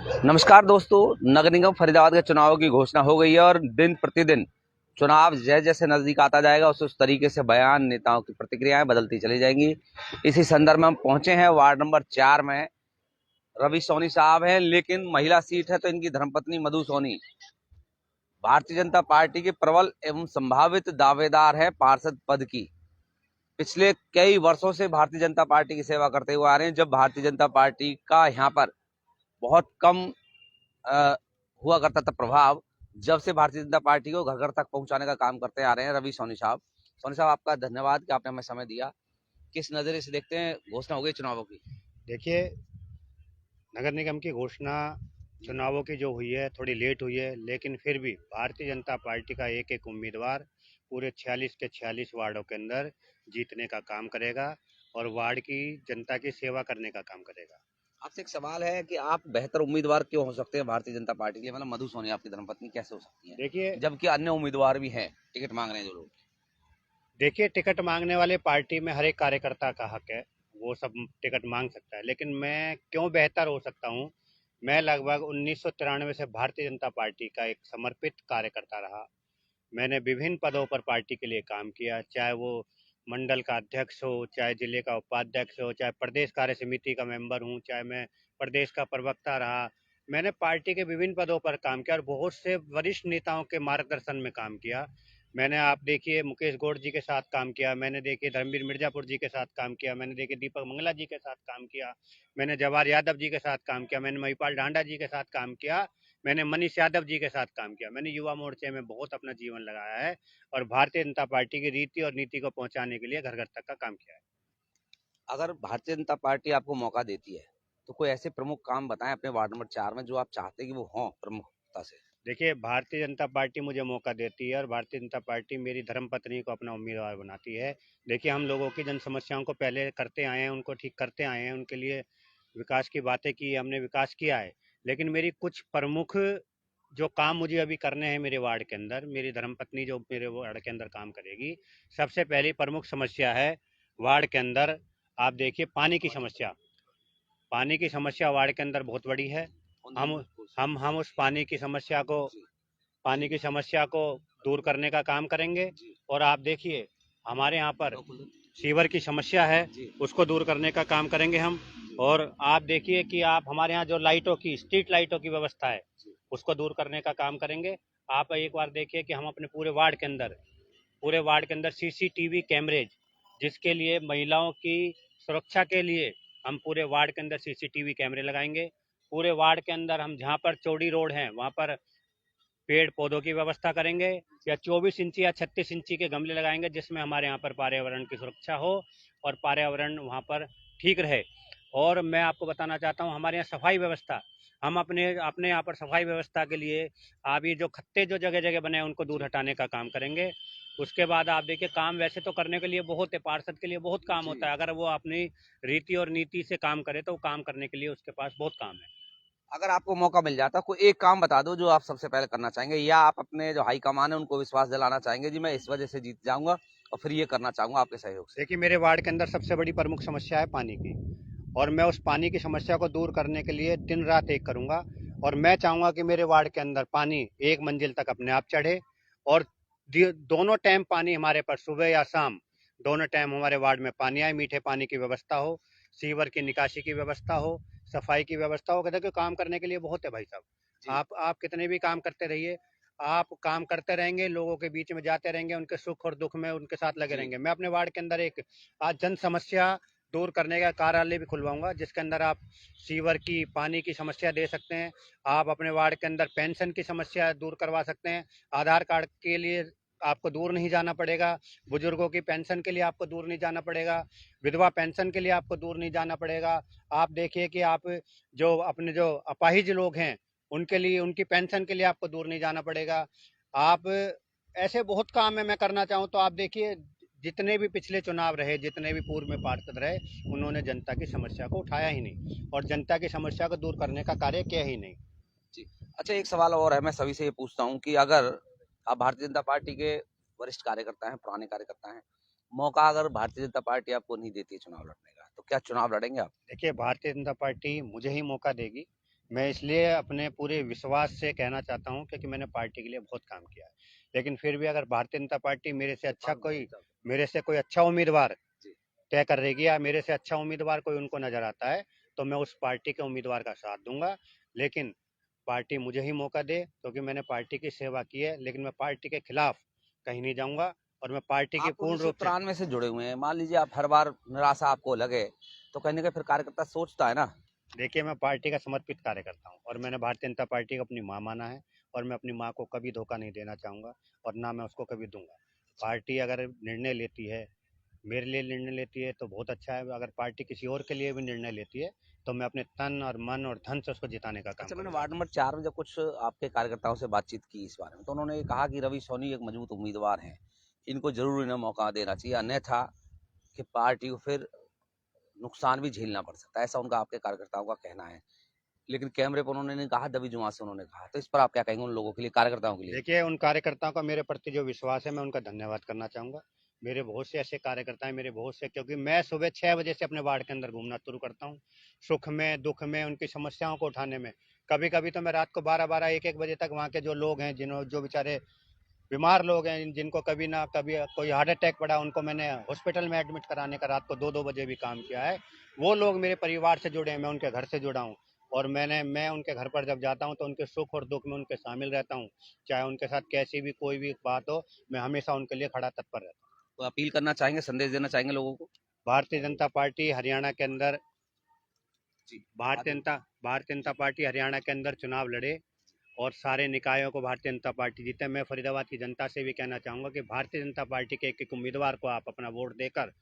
नमस्कार दोस्तों। नगर निगम फरीदाबाद के चुनाव की घोषणा हो गई है और दिन प्रतिदिन चुनाव जैसे जैसे नजदीक आता जाएगा उस तरीके से बयान, नेताओं की प्रतिक्रियाएं बदलती चली जाएंगी। इसी संदर्भ में हम पहुंचे हैं वार्ड नंबर 4 में। रवि सोनी साहब हैं, लेकिन महिला सीट है तो इनकी धर्मपत्नी मधु सोनी भारतीय जनता पार्टी के प्रबल एवं संभावित दावेदार है पार्षद पद की। पिछले कई वर्षों से भारतीय जनता पार्टी की सेवा करते हुए आ रहे हैं। जब भारतीय जनता पार्टी का यहाँ पर बहुत कम अ, हुआ करता था प्रभाव, जब से भारतीय जनता पार्टी को घर घर तक पहुंचाने का काम करते आ रहे हैं रवि सोनी साहब। सोनी साहब, आपका धन्यवाद कि आपने हमें समय दिया। किस नजरिए से देखते हैं, घोषणा हो गई चुनावों की? देखिए, नगर निगम की घोषणा चुनावों की जो हुई है थोड़ी लेट हुई है, लेकिन फिर भी भारतीय जनता पार्टी का एक एक उम्मीदवार पूरे 46 के 46 वार्डों के अंदर जीतने का काम करेगा और वार्ड की जनता की सेवा करने का काम करेगा। आपसे एक सवाल है कि आप बेहतर उम्मीदवार क्यों हो सकते हैं भारतीय जनता पार्टी के? मतलब मधु सोनी आपकी धर्मपत्नी कैसे हो सकती है, देखिए जबकि अन्य उम्मीदवार भी हैं, टिकट मांग रहे हैं जो लोग? देखिए टिकट मांगने वाले पार्टी में हर एक कार्यकर्ता का हक है, वो सब टिकट मांग सकता है, लेकिन मैं क्यों बेहतर हो सकता हूँ। मैं लगभग 1993 से भारतीय जनता पार्टी का एक समर्पित कार्यकर्ता रहा। मैंने विभिन्न पदों पर पार्टी के लिए काम किया, चाहे वो मंडल का अध्यक्ष हो, चाहे जिले का उपाध्यक्ष हो, चाहे प्रदेश कार्य समिति का मेंबर हूँ, चाहे मैं प्रदेश का प्रवक्ता रहा। मैंने पार्टी के विभिन्न पदों पर काम किया और बहुत से वरिष्ठ नेताओं के मार्गदर्शन में काम किया। मैंने आप देखिए मुकेश गौड़ जी के साथ काम किया, मैंने देखिए धर्मवीर मिर्जापुर जी के साथ काम किया, मैंने देखिए दीपक मंगला जी के साथ काम किया, मैंने जवाहर यादव जी के साथ काम किया, मैंने महिपाल ढांडा जी के साथ काम किया, मैंने मनीष यादव जी के साथ काम किया। मैंने युवा मोर्चे में बहुत अपना जीवन लगाया है और भारतीय जनता पार्टी की रीति और नीति को पहुंचाने के लिए घर घर तक का काम किया है। अगर भारतीय जनता पार्टी आपको मौका देती है तो कोई ऐसे प्रमुख काम बताएं अपने वार्ड नंबर 4 में जो आप चाहते हैं कि वो हों प्रमुखता से। देखिए, भारतीय जनता पार्टी मुझे मौका देती है और भारतीय जनता पार्टी मेरी धर्मपत्नी को अपना उम्मीदवार बनाती है। देखिए, हम लोगों की जन समस्याओं को पहले करते आए हैं, उनको ठीक करते आए हैं, उनके लिए विकास की बातें की, हमने विकास किया है। लेकिन मेरी कुछ प्रमुख जो काम मुझे अभी करने हैं मेरे वार्ड के अंदर, मेरी धर्मपत्नी जो मेरे वार्ड के अंदर काम करेगी। सबसे पहली प्रमुख समस्या है वार्ड के अंदर, आप देखिए पानी की समस्या। पानी की समस्या वार्ड के अंदर बहुत बड़ी है। हम हम उस पानी की समस्या को दूर करने का काम करेंगे। और आप देखिए हमारे यहाँ पर सीवर की समस्या है, उसको दूर करने का काम करेंगे हम। और आप देखिए कि आप हमारे यहाँ जो लाइटों की स्ट्रीट लाइटों की व्यवस्था है उसको दूर करने का काम करेंगे। आप एक बार देखिए कि हम अपने पूरे वार्ड के अंदर सीसीटीवी कैमरेज, जिसके लिए महिलाओं की सुरक्षा के लिए हम पूरे वार्ड के अंदर सीसीटीवी कैमरे लगाएंगे। पूरे वार्ड के अंदर हम जहाँ पर चौड़ी रोड है वहाँ पर पेड़ पौधों की व्यवस्था करेंगे या 24 इंची या 36 इंची के गमले लगाएंगे, जिसमें हमारे यहाँ पर पर्यावरण की सुरक्षा हो और पर्यावरण वहाँ पर ठीक रहे। और मैं आपको बताना चाहता हूँ हमारे यहाँ सफाई व्यवस्था, हम अपने अपने यहाँ पर सफाई व्यवस्था के लिए आप ये जो खत्ते जो जगह जगह बने हैं उनको दूर हटाने का काम करेंगे। उसके बाद आप देखिए काम वैसे तो करने के लिए बहुत है, पार्षद के लिए बहुत काम होता है, अगर वो अपनी रीति और नीति से काम करे तो काम करने के लिए उसके पास बहुत काम है। अगर आपको मौका मिल जाता, कोई एक काम बता दो जो आप सबसे पहले करना चाहेंगे, या आप अपने जो हाई कमान है उनको विश्वास दिलाना चाहेंगे जी मैं इस वजह से जीत जाऊंगा और फिर ये करना चाहूंगा आपके सहयोग से। देखिए, मेरे वार्ड के अंदर सबसे बड़ी प्रमुख समस्या है पानी की, और मैं उस पानी की समस्या को दूर करने के लिए दिन रात एक करूंगा। और मैं चाहूंगा कि मेरे वार्ड के अंदर पानी एक मंजिल तक अपने आप चढ़े और दोनों टाइम पानी हमारे पास सुबह या शाम दोनों टाइम हमारे वार्ड में पानी आए, मीठे पानी की व्यवस्था हो, सीवर की निकासी की व्यवस्था हो, सफाई की व्यवस्था हो। कहते काम करने के लिए बहुत है भाई साहब। आप कितने भी काम करते रहिए, आप काम करते रहेंगे, लोगों के बीच में जाते रहेंगे, उनके सुख और दुख में उनके साथ लगे रहेंगे। मैं अपने वार्ड के अंदर एक आज जन समस्या दूर करने का कार्यालय भी खुलवाऊंगा, जिसके अंदर आप सीवर की पानी की समस्या दे सकते हैं, आप अपने वार्ड के अंदर पेंशन की समस्या दूर करवा सकते हैं। आधार कार्ड के लिए आपको दूर नहीं जाना पड़ेगा, बुजुर्गों की पेंशन के लिए आपको दूर नहीं जाना पड़ेगा, विधवा पेंशन के लिए आपको दूर नहीं जाना पड़ेगा। आप देखिए कि आप जो अपाहिज लोग हैं उनके लिए उनकी पेंशन के लिए आपको दूर नहीं जाना पड़ेगा। आप ऐसे बहुत काम है मैं करना चाहूँ तो आप देखिए जितने भी पिछले चुनाव रहे, जितने भी पूर्व में पार्षद रहे, उन्होंने जनता की समस्या को उठाया ही नहीं और जनता की समस्या को दूर करने का कार्य किया ही नहीं। जी। अच्छा, एक सवाल और है, मैं सभी से ये पूछता हूँ कि अगर आप भारतीय जनता पार्टी के वरिष्ठ कार्यकर्ता हैं, पुराने कार्यकर्ता हैं, मौका अगर भारतीय जनता पार्टी आपको नहीं देती है चुनाव लड़ने का, तो क्या चुनाव लड़ेंगे आप? देखिए, भारतीय जनता पार्टी मुझे ही मौका देगी, मैं इसलिए अपने पूरे विश्वास से कहना चाहता हूं क्योंकि मैंने पार्टी के लिए बहुत काम किया है। लेकिन फिर भी अगर भारतीय जनता पार्टी मेरे से कोई अच्छा उम्मीदवार तय कर रहेगी या मेरे से अच्छा उम्मीदवार कोई उनको नजर आता है तो मैं उस पार्टी के उम्मीदवार का साथ दूंगा। लेकिन पार्टी मुझे ही मौका दे क्योंकि मैंने पार्टी की सेवा की है, लेकिन मैं पार्टी के खिलाफ कहीं नहीं जाऊंगा और मैं पार्टी की आप पूर्ण रूप से 1993 से जुड़े हुए हैं, मान लीजिए आप हर बार निराशा आपको लगे तो कहीं ना कहीं फिर कार्यकर्ता सोचता है ना। देखिए, मैं पार्टी का समर्पित कार्यकर्ता हूँ और मैंने भारतीय जनता पार्टी को अपनी माँ माना है और मैं अपनी माँ को कभी धोखा नहीं देना चाहूँगा और ना मैं उसको कभी दूंगा। पार्टी अगर निर्णय लेती है, मेरे लिए निर्णय लेती है तो बहुत अच्छा है। अगर पार्टी किसी और के लिए भी निर्णय लेती है तो मैं अपने तन और मन और धन से उसको जिताने का काम अच्छा, मैंने करूंगा। वार्ड नंबर 4 में जब कुछ आपके कार्यकर्ताओं से बातचीत की इस बारे में तो उन्होंने कहा कि रवि सोनी एक मजबूत उम्मीदवार हैं, इनको जरूर इन्हें मौका देना चाहिए, अन्यथा कि पार्टी को फिर नुकसान भी झेलना पड़ सकता है, ऐसा उनका आपके कार्यकर्ताओं का कहना है। लेकिन कैमरे पर उन्होंने नहीं कहा, दबी जुबान से उन्होंने कहा, तो इस पर आप क्या कहेंगे उन लोगों के लिए, कार्यकर्ताओं के लिए? देखिए, उन कार्यकर्ताओं का मेरे प्रति जो विश्वास है मैं उनका धन्यवाद करना चाहूँगा। मेरे बहुत से ऐसे कार्यकर्ता हैं, मेरे बहुत से, क्योंकि मैं सुबह 6 बजे से अपने वार्ड के अंदर घूमना शुरू करता हूँ। सुख में, दुःख में, उनकी समस्याओं को उठाने में। कभी-कभी तो मैं रात को 12-12, 1-1 बजे तक वहाँ के जो लोग हैं, जो बेचारे बीमार लोग हैं, जिनको कभी ना कभी कोई हार्ट अटैक पड़ा, उनको मैंने हॉस्पिटल में एडमिट कराने का रात को 2-2 बजे भी काम किया है। वो लोग मेरे परिवार से जुड़े हैं, मैं उनके घर से जुड़ा हूँ और मैं उनके घर पर जब जाता हूँ तो उनके सुख और दुःख में उनके शामिल रहता हूँ। चाहे उनके साथ कैसी भी कोई भी बात हो, मैं हमेशा उनके लिए खड़ा तत्पर रहता हूँ। तो अपील करना चाहेंगे, संदेश देना चाहेंगे लोगों को? भारतीय जनता पार्टी हरियाणा के अंदर जी। भारतीय जनता पार्टी हरियाणा के अंदर चुनाव लड़े और सारे निकायों को भारतीय जनता पार्टी जीते। मैं फरीदाबाद की जनता से भी कहना चाहूँगा कि भारतीय जनता पार्टी के एक-एक उम्मीदवार को आप अपना वोट देकर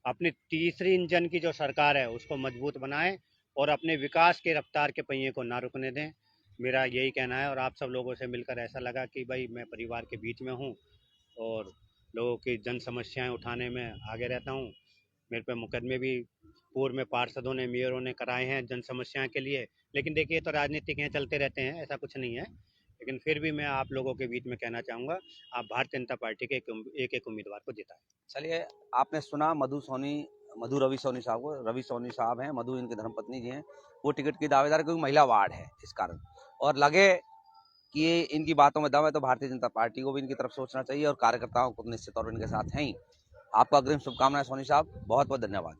अपनी तीसरी इंजन की जो सरकार है उसको मजबूत बनाएं और अपने विकास के रफ्तार के पहिए को ना रुकने दें। मेरा यही कहना है और आप सब लोगों से मिलकर ऐसा लगा कि भाई मैं परिवार के बीच में हूँ और लोगों की जन समस्याएं उठाने में आगे रहता हूँ। मेरे पे मुकदमे भी पूर्व में पार्षदों ने, मेयरों ने कराए हैं जन समस्याओं के लिए। लेकिन देखिए, तो राजनीतिक हैं, चलते रहते हैं, ऐसा कुछ नहीं है। लेकिन फिर भी मैं आप लोगों के बीच में कहना चाहूँगा, आप भारतीय जनता पार्टी के एक-एक उम्मीदवार को जिताएं। चलिए, आपने सुना मधु रवि सोनी साहब को। रवि सोनी साहब हैं, मधु इनकी धर्मपत्नी जी हैं, वो टिकट की दावेदार क्योंकि महिला वार्ड है इस कारण। और लगे कि ये इनकी बातों में दम है तो भारतीय जनता पार्टी को भी इनकी तरफ सोचना चाहिए और कार्यकर्ताओं को निश्चित तौर पर इनके साथ हैं ही। आपको अग्रिम शुभकामनाएं सोनी साहब, बहुत बहुत धन्यवाद।